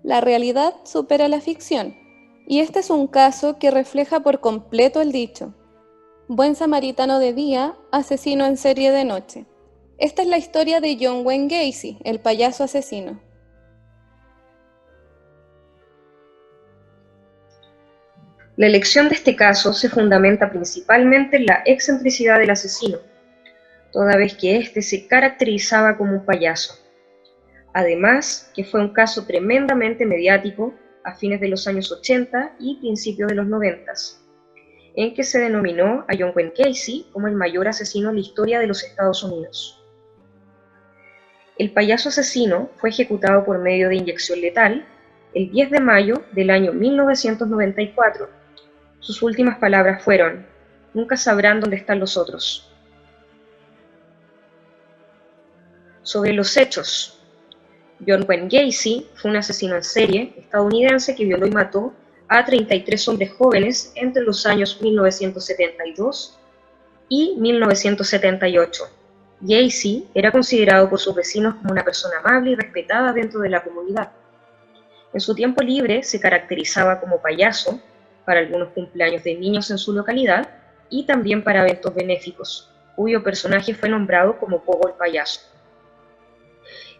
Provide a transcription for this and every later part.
la realidad supera la ficción, y este es un caso que refleja por completo el dicho: buen samaritano de día, asesino en serie de noche. Esta es la historia de John Wayne Gacy, el payaso asesino. La elección de este caso se fundamenta principalmente en la excentricidad del asesino, toda vez que éste se caracterizaba como un payaso. Además, que fue un caso tremendamente mediático a fines de los años 80 y principios de los 90, en que se denominó a John Wayne Gacy como el mayor asesino en la historia de los Estados Unidos. El payaso asesino fue ejecutado por medio de inyección letal el 10 de mayo del año 1994. Sus últimas palabras fueron: "Nunca sabrán dónde están los otros". Sobre los hechos, John Wayne Gacy fue un asesino en serie estadounidense que violó y mató a 33 hombres jóvenes entre los años 1972 y 1978. Gacy era considerado por sus vecinos como una persona amable y respetada dentro de la comunidad. En su tiempo libre se caracterizaba como payaso para algunos cumpleaños de niños en su localidad y también para eventos benéficos, cuyo personaje fue nombrado como Pogo el Payaso.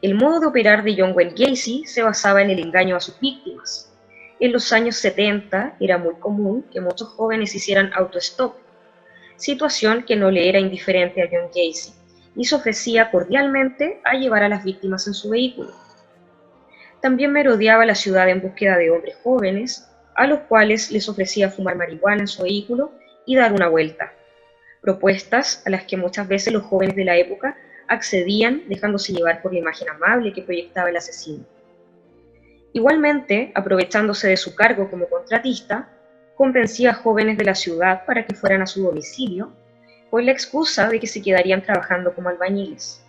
El modo de operar de John Wayne Gacy se basaba en el engaño a sus víctimas. En los años 70 era muy común que muchos jóvenes hicieran autostop, situación que no le era indiferente a John Gacy, y se ofrecía cordialmente a llevar a las víctimas en su vehículo. También merodeaba la ciudad en búsqueda de hombres jóvenes, a los cuales les ofrecía fumar marihuana en su vehículo y dar una vuelta, propuestas a las que muchas veces los jóvenes de la época accedían, dejándose llevar por la imagen amable que proyectaba el asesino. Igualmente, aprovechándose de su cargo como contratista, convencía a jóvenes de la ciudad para que fueran a su domicilio, con la excusa de que se quedarían trabajando como albañiles.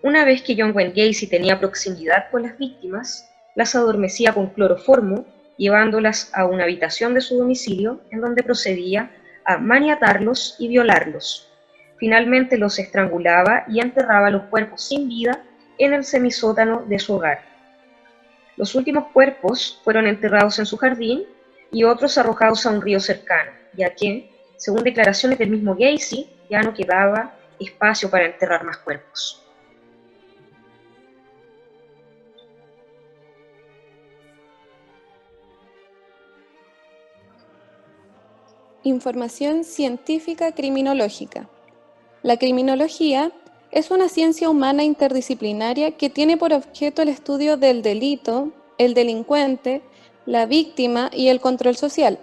Una vez que John Wayne Gacy tenía proximidad con las víctimas, las adormecía con cloroformo, llevándolas a una habitación de su domicilio, en donde procedía a maniatarlos y violarlos. Finalmente los estrangulaba y enterraba los cuerpos sin vida en el semisótano de su hogar. Los últimos cuerpos fueron enterrados en su jardín y otros arrojados a un río cercano, ya que, según declaraciones del mismo Gacy, ya no quedaba espacio para enterrar más cuerpos. Información científica criminológica. La criminología es una ciencia humana interdisciplinaria que tiene por objeto el estudio del delito, el delincuente, la víctima y el control social,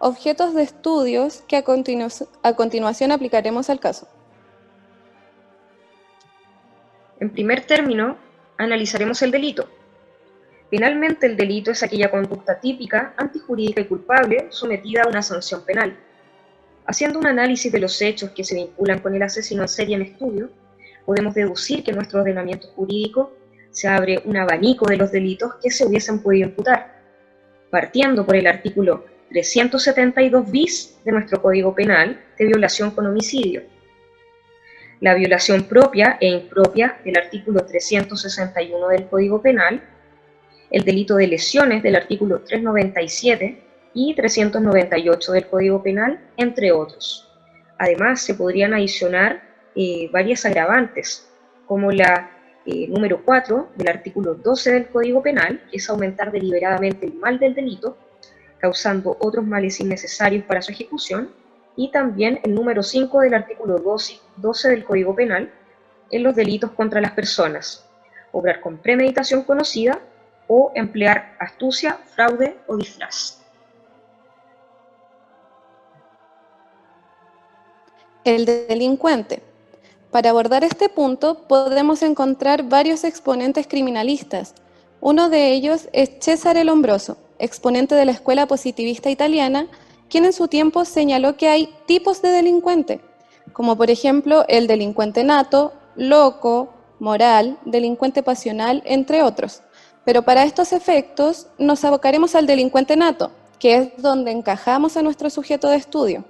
objetos de estudios que a continuación aplicaremos al caso. En primer término, analizaremos el delito. Finalmente, el delito es aquella conducta típica, antijurídica y culpable sometida a una sanción penal. Haciendo un análisis de los hechos que se vinculan con el asesino en serie en estudio, podemos deducir que en nuestro ordenamiento jurídico se abre un abanico de los delitos que se hubiesen podido imputar, partiendo por el artículo 372 bis de nuestro Código Penal de violación con homicidio, la violación propia e impropia del artículo 361 del Código Penal, el delito de lesiones del artículo 397 y 398 del Código Penal, entre otros. Además, se podrían adicionar varias agravantes, como la número 4 del artículo 12 del Código Penal, que es aumentar deliberadamente el mal del delito, causando otros males innecesarios para su ejecución, y también el número 5 del artículo 12 del Código Penal, en los delitos contra las personas, obrar con premeditación conocida o emplear astucia, fraude o disfraz. El delincuente. Para abordar este punto podemos encontrar varios exponentes criminalistas. Uno de ellos es Cesare Lombroso, exponente de la escuela positivista italiana, quien en su tiempo señaló que hay tipos de delincuente, como por ejemplo el delincuente nato, loco, moral, delincuente pasional, entre otros. Pero para estos efectos nos abocaremos al delincuente nato, que es donde encajamos a nuestro sujeto de estudio.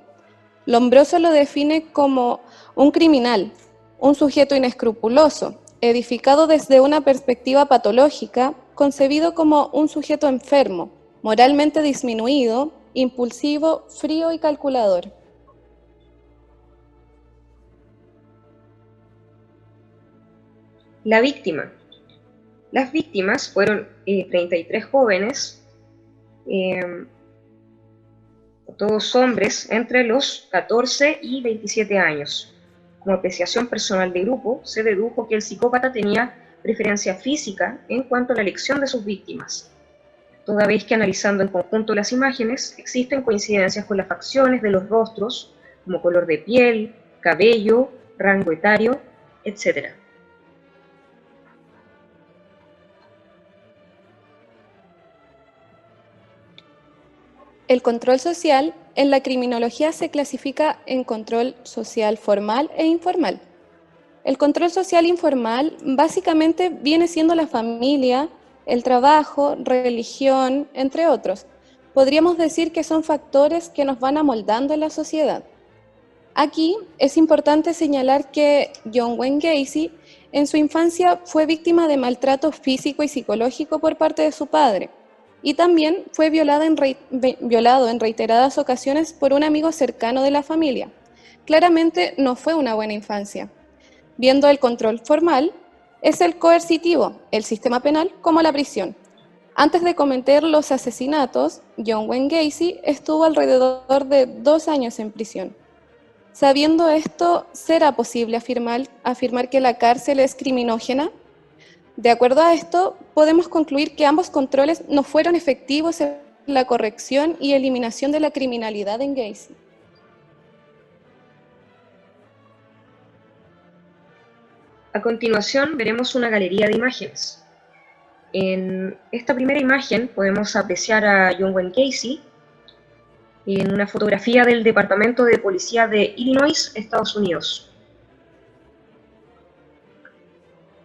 Lombroso lo define como un criminal, un sujeto inescrupuloso, edificado desde una perspectiva patológica, concebido como un sujeto enfermo, moralmente disminuido, impulsivo, frío y calculador. La víctima. Las víctimas fueron 33 jóvenes, todos hombres entre los 14 y 27 años. Como apreciación personal de grupo, se dedujo que el psicópata tenía preferencia física en cuanto a la elección de sus víctimas, toda vez que analizando en conjunto las imágenes existen coincidencias con las facciones de los rostros, como color de piel, cabello, rango etario, etc. El control social en la criminología se clasifica en control social formal e informal. El control social informal básicamente viene siendo la familia, el trabajo, religión, entre otros. Podríamos decir que son factores que nos van amoldando en la sociedad. Aquí es importante señalar que John Wayne Gacy en su infancia fue víctima de maltrato físico y psicológico por parte de su padre, y también fue violado en reiteradas ocasiones por un amigo cercano de la familia. Claramente no fue una buena infancia. Viendo el control formal, es el coercitivo, el sistema penal, como la prisión. Antes de cometer los asesinatos, John Wayne Gacy estuvo alrededor de 2 años en prisión. Sabiendo esto, ¿será posible afirmar que la cárcel es criminógena? De acuerdo a esto, podemos concluir que ambos controles no fueron efectivos en la corrección y eliminación de la criminalidad en Gacy. A continuación veremos una galería de imágenes. En esta primera imagen podemos apreciar a John Wayne Gacy en una fotografía del Departamento de Policía de Illinois, Estados Unidos.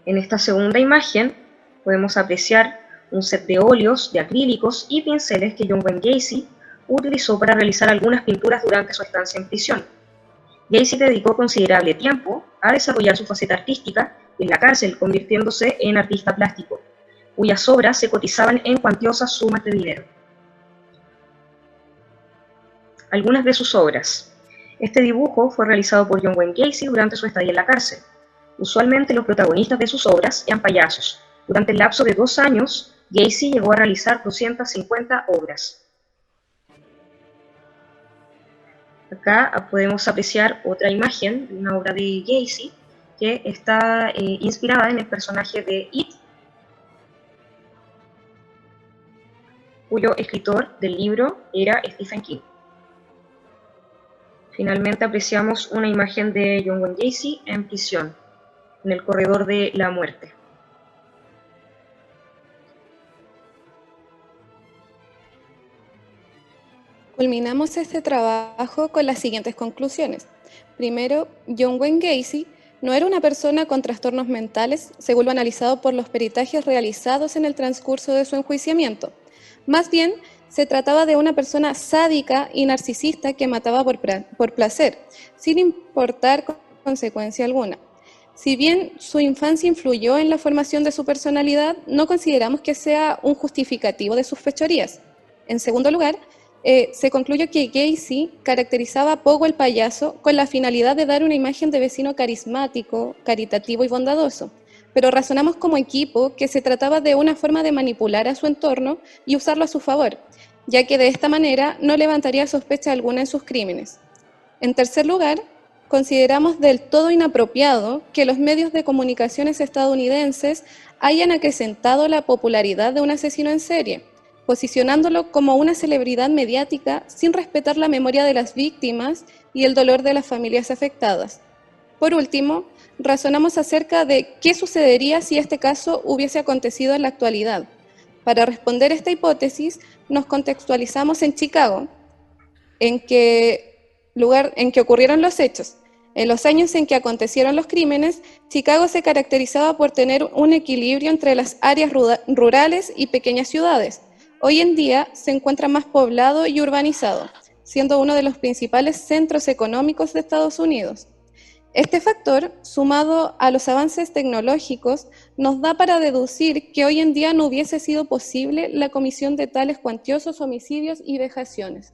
En esta segunda imagen podemos apreciar un set de óleos, de acrílicos y pinceles que John Wayne Gacy utilizó para realizar algunas pinturas durante su estancia en prisión. Gacy dedicó considerable tiempo a desarrollar su faceta artística en la cárcel, convirtiéndose en artista plástico, cuyas obras se cotizaban en cuantiosas sumas de dinero. Algunas de sus obras. Este dibujo fue realizado por John Wayne Gacy durante su estadía en la cárcel. Usualmente los protagonistas de sus obras eran payasos. Durante el lapso de 2 años, Gacy llegó a realizar 250 obras. Acá podemos apreciar otra imagen de una obra de Gacy que está inspirada en el personaje de It, cuyo escritor del libro era Stephen King. Finalmente apreciamos una imagen de John Wayne Gacy en prisión, en el corredor de la muerte. Culminamos este trabajo con las siguientes conclusiones. Primero, John Wayne Gacy no era una persona con trastornos mentales, según lo analizado por los peritajes realizados en el transcurso de su enjuiciamiento. Más bien, se trataba de una persona sádica y narcisista que mataba por placer, sin importar consecuencia alguna. Si bien su infancia influyó en la formación de su personalidad, no consideramos que sea un justificativo de sus fechorías. En segundo lugar, se concluyó que Gacy caracterizaba poco el payaso con la finalidad de dar una imagen de vecino carismático, caritativo y bondadoso, pero razonamos como equipo que se trataba de una forma de manipular a su entorno y usarlo a su favor, ya que de esta manera no levantaría sospecha alguna en sus crímenes. En tercer lugar, consideramos del todo inapropiado que los medios de comunicaciones estadounidenses hayan acrecentado la popularidad de un asesino en serie, posicionándolo como una celebridad mediática sin respetar la memoria de las víctimas y el dolor de las familias afectadas. Por último, razonamos acerca de qué sucedería si este caso hubiese acontecido en la actualidad. Para responder esta hipótesis, nos contextualizamos en Chicago, en que ocurrieron los hechos. En los años en que acontecieron los crímenes, Chicago se caracterizaba por tener un equilibrio entre las áreas rurales y pequeñas ciudades. Hoy en día se encuentra más poblado y urbanizado, siendo uno de los principales centros económicos de Estados Unidos. Este factor, sumado a los avances tecnológicos, nos da para deducir que hoy en día no hubiese sido posible la comisión de tales cuantiosos homicidios y vejaciones.